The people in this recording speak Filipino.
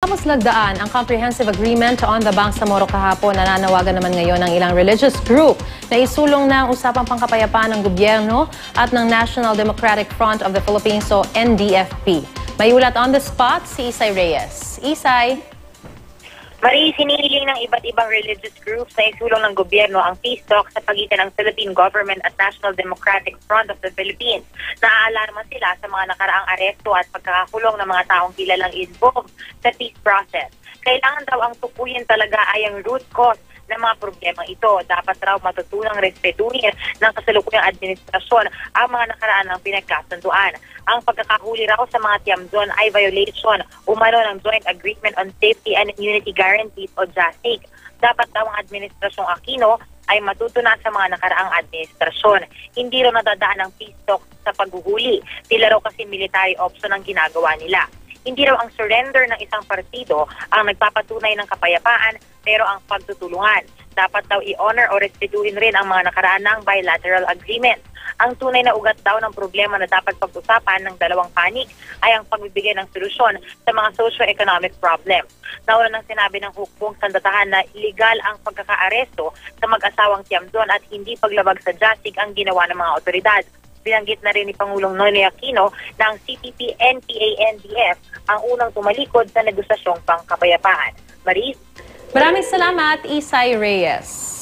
Matapos lagdaan ang comprehensive agreement on the Bangsamoro kahapon, nananawagan naman ngayon ng ilang religious group na isulong na ang usapang pangkapayapaan ng gobyerno at ng National Democratic Front of the Philippines o NDFP. May ulat on the spot si Isay Reyes. Isay. Marie, sinihiling ng iba't ibang religious groups na isulong ng gobyerno ang peace talks sa pagitan ng Philippine Government at National Democratic Front of the Philippines. Naaalarma sila sa mga nakaraang aresto at pagkakakulong ng mga taong kilalang involved sa peace process. Kailangan daw ang tukuyin talaga ay ang root cause ng mga problema ito. Dapat raw matutunang respetuhin ng kasalukuyang administrasyon ang mga nakaraan ng pinagkasunduan. Ang pagkakahuli raw sa mga Tiamzon ay violation umano ng Joint Agreement on Safety and Immunity Guarantees o JASIG. Dapat daw ang Administrasyong Aquino ay matutunan sa mga nakaraang administrasyon. Hindi raw nadadaan ang peace talks sa paghuhuli. Tila raw kasi military option ang ginagawa nila. Hindi raw ang surrender ng isang partido ang nagpapatunay ng kapayapaan, pero ang pagtutulungan. Dapat daw i-honor o respetuhin rin ang mga nakaraan ng bilateral agreement. Ang tunay na ugat daw ng problema na dapat pag-usapan ng dalawang panig ay ang pagbibigay ng solusyon sa mga socio-economic problems. Nauna nang sinabi ng hukbong sandatahan na illegal ang pagkakaaresto sa mag-asawang Tiamzon at hindi paglabag sa JASIG ang ginawa ng mga otoridad. Binanggit na rin ni Pangulong Noynoy Aquino na ang CPP, NPA, NDF ang unang tumalikod sa negosasyong pangkapayapaan. Maris? Maraming salamat, Isay Reyes.